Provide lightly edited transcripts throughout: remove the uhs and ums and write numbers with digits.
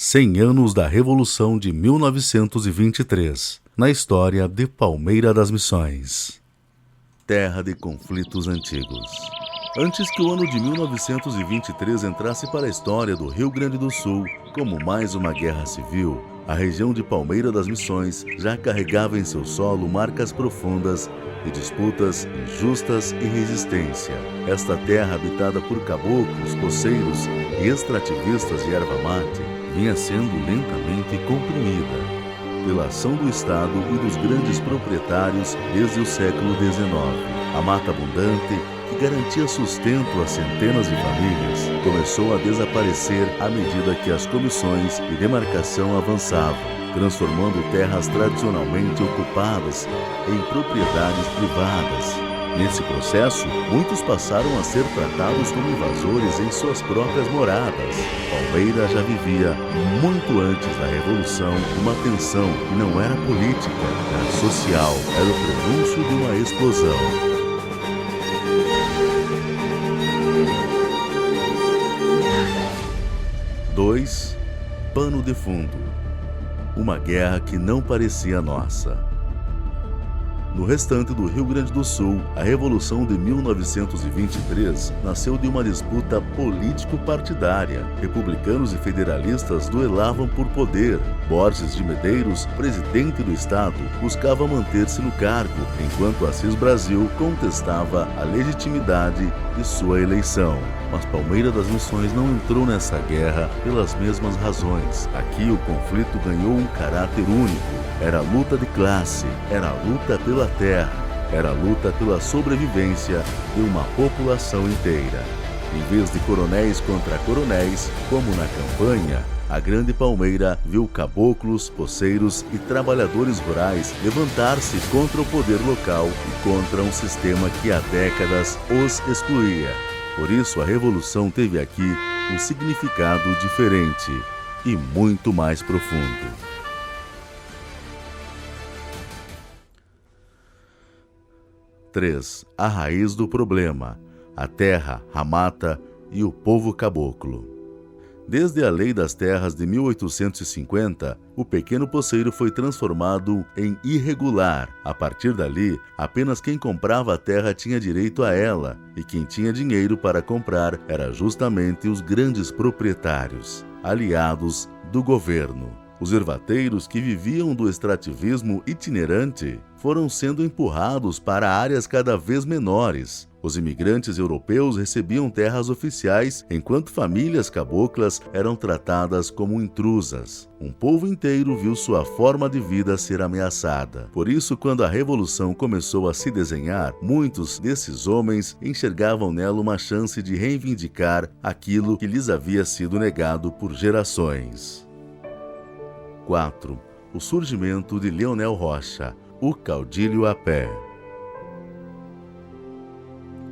100 anos da Revolução de 1923, na história de Palmeira das Missões. Terra de conflitos antigos. Antes que o ano de 1923 entrasse para a história do Rio Grande do Sul como mais uma guerra civil, a região de Palmeira das Missões já carregava em seu solo marcas profundas de disputas injustas e resistência. Esta terra, habitada por caboclos, poceiros e extrativistas de erva mate, vinha sendo lentamente comprimida pela ação do Estado e dos grandes proprietários desde o século XIX. A mata abundante, que garantia sustento a centenas de famílias, começou a desaparecer à medida que as comissões de demarcação avançavam, transformando terras tradicionalmente ocupadas em propriedades privadas. Nesse processo, muitos passaram a ser tratados como invasores em suas próprias moradas. Palmeira já vivia, muito antes da Revolução, uma tensão que não era política, era social, era o prenúncio de uma explosão. Pano de fundo. Uma guerra que não parecia nossa. No restante do Rio Grande do Sul, a Revolução de 1923 nasceu de uma disputa político-partidária. Republicanos e federalistas duelavam por poder. Borges de Medeiros, presidente do Estado, buscava manter-se no cargo, enquanto Assis Brasil contestava a legitimidade de sua eleição. Mas Palmeira das Missões não entrou nessa guerra pelas mesmas razões. Aqui o conflito ganhou um caráter único. Era a luta de classe, era a luta pela terra, era a luta pela sobrevivência de uma população inteira. Em vez de coronéis contra coronéis, como na campanha, a Grande Palmeira viu caboclos, poceiros e trabalhadores rurais levantar-se contra o poder local e contra um sistema que há décadas os excluía. Por isso, a Revolução teve aqui um significado diferente e muito mais profundo. 3. A raiz do problema: a terra, a mata e o povo caboclo. Desde a Lei das Terras de 1850, o pequeno poceiro foi transformado em irregular. A partir dali, apenas quem comprava a terra tinha direito a ela, e quem tinha dinheiro para comprar era justamente os grandes proprietários, aliados do governo. Os ervateiros, que viviam do extrativismo itinerante, foram sendo empurrados para áreas cada vez menores. Os imigrantes europeus recebiam terras oficiais, enquanto famílias caboclas eram tratadas como intrusas. Um povo inteiro viu sua forma de vida ser ameaçada. Por isso, quando a Revolução começou a se desenhar, muitos desses homens enxergavam nela uma chance de reivindicar aquilo que lhes havia sido negado por gerações. 4. O surgimento de Leonel Rocha, o caudilho a pé.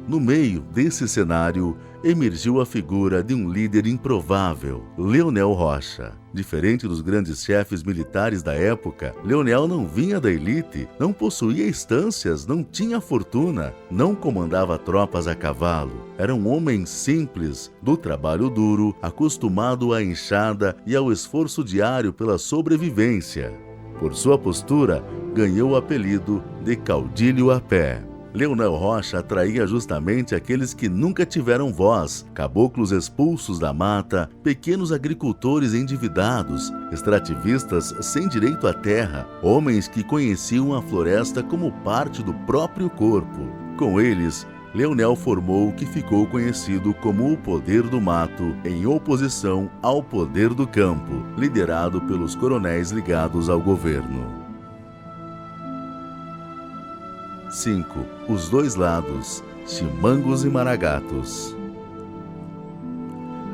No meio desse cenário, emergiu a figura de um líder improvável, Leonel Rocha. Diferente dos grandes chefes militares da época, Leonel não vinha da elite, não possuía estâncias, não tinha fortuna, não comandava tropas a cavalo. Era um homem simples, do trabalho duro, acostumado à enxada e ao esforço diário pela sobrevivência. Por sua postura, ganhou o apelido de caudilho a pé. Leonel Rocha atraía justamente aqueles que nunca tiveram voz, caboclos expulsos da mata, pequenos agricultores endividados, extrativistas sem direito à terra, homens que conheciam a floresta como parte do próprio corpo. Com eles, Leonel formou o que ficou conhecido como o poder do mato, em oposição ao poder do campo, liderado pelos coronéis ligados ao governo. 5. Os dois lados, chimangos e maragatos.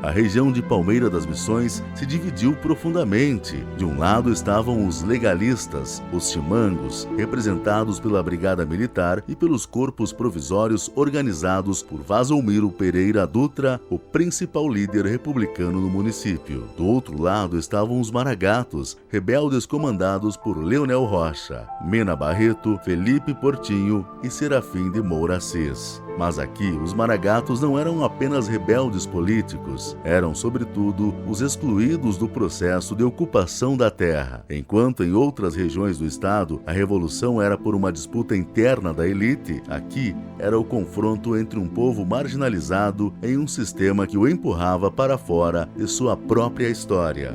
A região de Palmeira das Missões se dividiu profundamente. De um lado estavam os legalistas, os chimangos, representados pela Brigada Militar e pelos corpos provisórios organizados por Vasolmiro Pereira Dutra, o principal líder republicano no município. Do outro lado estavam os maragatos, rebeldes comandados por Leonel Rocha, Mena Barreto, Felipe Portinho e Serafim de Moura Assis. Mas aqui, os maragatos não eram apenas rebeldes políticos, eram, sobretudo, os excluídos do processo de ocupação da terra. Enquanto em outras regiões do estado, a revolução era por uma disputa interna da elite, aqui era o confronto entre um povo marginalizado em um sistema que o empurrava para fora de sua própria história.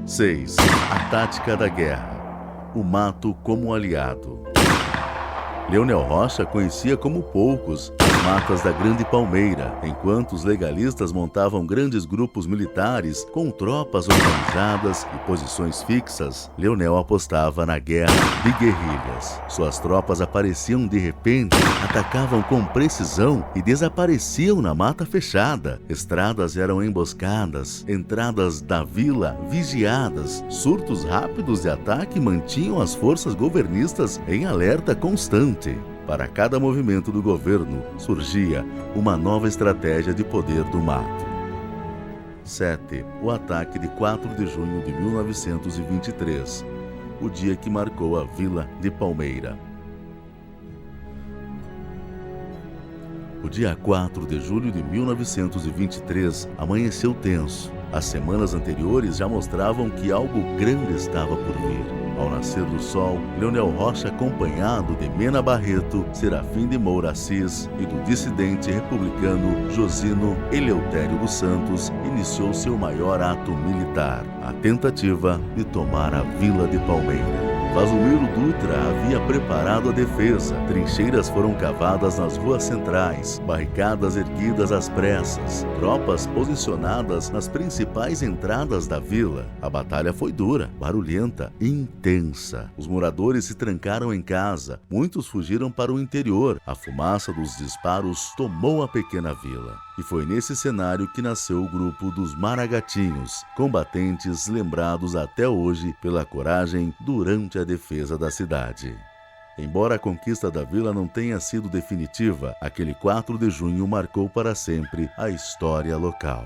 6. A tática da guerra. O mato como aliado. Leonel Rocha conhecia como poucos as matas da Grande Palmeira, enquanto os legalistas montavam grandes grupos militares com tropas organizadas e posições fixas. Leonel apostava na guerra de guerrilhas. Suas tropas apareciam de repente, atacavam com precisão e desapareciam na mata fechada. Estradas eram emboscadas, entradas da vila vigiadas, surtos rápidos de ataque mantinham as forças governistas em alerta constante. Para cada movimento do governo, surgia uma nova estratégia de poder do mato. 7. O ataque de 4 de junho de 1923, o dia que marcou a Vila de Palmeira. O dia 4 de julho de 1923 amanheceu tenso. As semanas anteriores já mostravam que algo grande estava por vir. Ao nascer do sol, Leonel Rocha, acompanhado de Mena Barreto, Serafim de Moura Assis e do dissidente republicano Josino Eleutério dos Santos, iniciou seu maior ato militar, a tentativa de tomar a Vila de Palmeira. Vazomiro Dutra havia preparado a defesa. Trincheiras foram cavadas nas ruas centrais, barricadas erguidas às pressas, tropas posicionadas nas principais entradas da vila. A batalha foi dura, barulhenta, intensa. Os moradores se trancaram em casa, muitos fugiram para o interior. A fumaça dos disparos tomou a pequena vila. E foi nesse cenário que nasceu o grupo dos Maragatinhos, combatentes lembrados até hoje pela coragem durante a defesa da cidade. Embora a conquista da vila não tenha sido definitiva, aquele 4 de junho marcou para sempre a história local.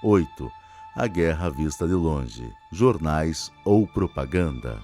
8. A guerra vista de longe. Jornais ou propaganda.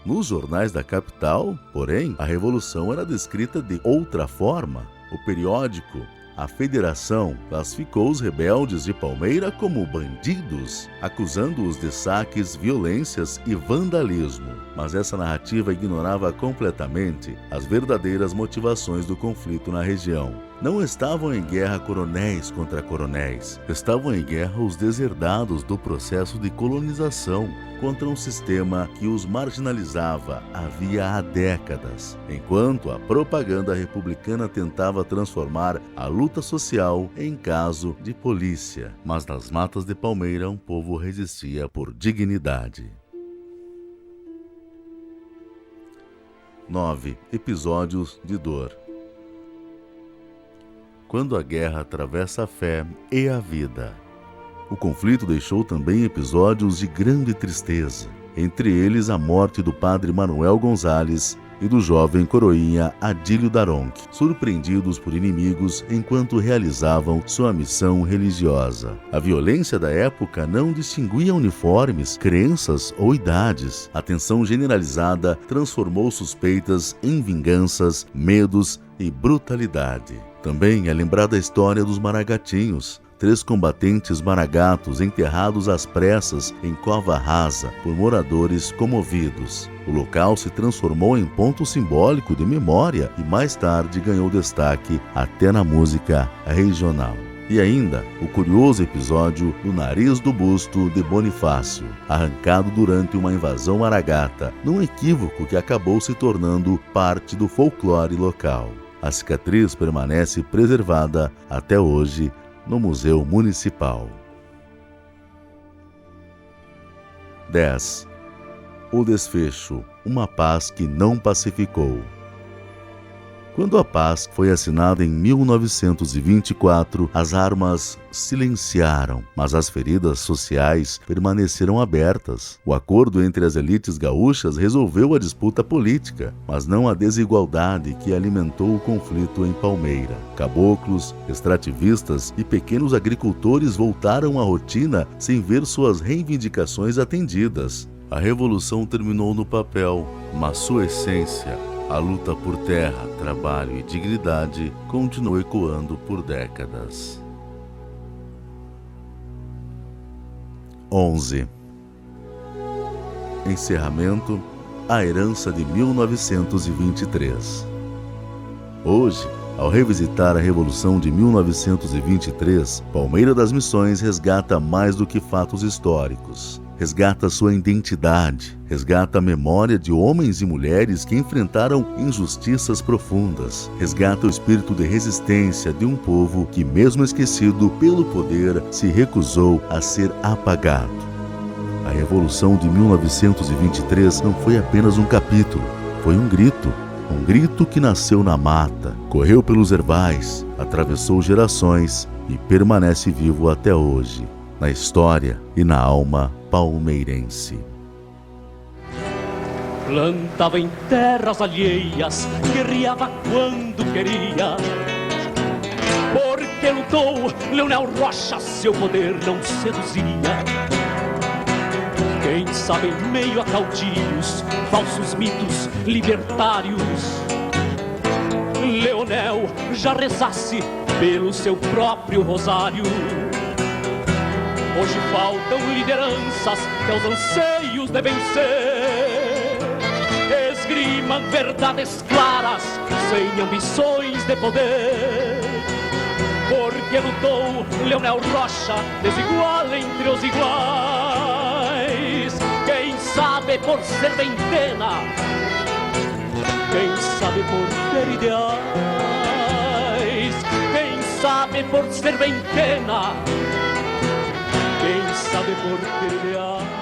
Nos jornais da capital, porém, a revolução era descrita de outra forma. O periódico A Federação classificou os rebeldes de Palmeira como bandidos, acusando-os de saques, violências e vandalismo. Mas essa narrativa ignorava completamente as verdadeiras motivações do conflito na região. Não estavam em guerra coronéis contra coronéis, estavam em guerra os deserdados do processo de colonização contra um sistema que os marginalizava havia há décadas, enquanto a propaganda republicana tentava transformar a luta social em caso de polícia. Mas nas matas de Palmeira um povo resistia por dignidade. 9. Episódios de dor. Quando a guerra atravessa a fé e a vida. O conflito deixou também episódios de grande tristeza, entre eles a morte do padre Manuel Gonzalez e do jovem coroinha Adílio Daronc, surpreendidos por inimigos enquanto realizavam sua missão religiosa. A violência da época não distinguia uniformes, crenças ou idades. A tensão generalizada transformou suspeitas em vinganças, medos e brutalidade. Também é lembrada a história dos Maragatinhos, 3 combatentes maragatos enterrados às pressas em cova rasa por moradores comovidos. O local se transformou em ponto simbólico de memória e mais tarde ganhou destaque até na música regional. E ainda o curioso episódio do nariz do busto de Bonifácio, arrancado durante uma invasão maragata, num equívoco que acabou se tornando parte do folclore local. A cicatriz permanece preservada até hoje no Museu Municipal. 10. O desfecho, uma paz que não pacificou. Quando a paz foi assinada em 1924, as armas silenciaram, mas as feridas sociais permaneceram abertas. O acordo entre as elites gaúchas resolveu a disputa política, mas não a desigualdade que alimentou o conflito em Palmeira. Caboclos, extrativistas e pequenos agricultores voltaram à rotina sem ver suas reivindicações atendidas. A revolução terminou no papel, mas sua essência, a luta por terra, trabalho e dignidade, continuou ecoando por décadas. 11. Encerramento: a herança de 1923. Hoje, ao revisitar a Revolução de 1923, Palmeira das Missões resgata mais do que fatos históricos. Resgata sua identidade, resgata a memória de homens e mulheres que enfrentaram injustiças profundas, resgata o espírito de resistência de um povo que, mesmo esquecido pelo poder, se recusou a ser apagado. A Revolução de 1923 não foi apenas um capítulo, foi um grito que nasceu na mata, correu pelos herbais, atravessou gerações e permanece vivo até hoje, na história e na alma palmeirense. Plantava em terras alheias, guerreava quando queria. Porque lutou, Leonel Rocha seu poder não seduzia. Quem sabe em meio a caudilhos, falsos mitos libertários, Leonel já rezasse pelo seu próprio rosário. Hoje faltam lideranças que aos anseios devem ser, esgrimam verdades claras, sem ambições de poder. Porque lutou Leonel Rocha, desigual entre os iguais. Quem sabe por ser ventena, quem sabe por ter ideais, quem sabe por ser ventena, quem sabe por ter ideais.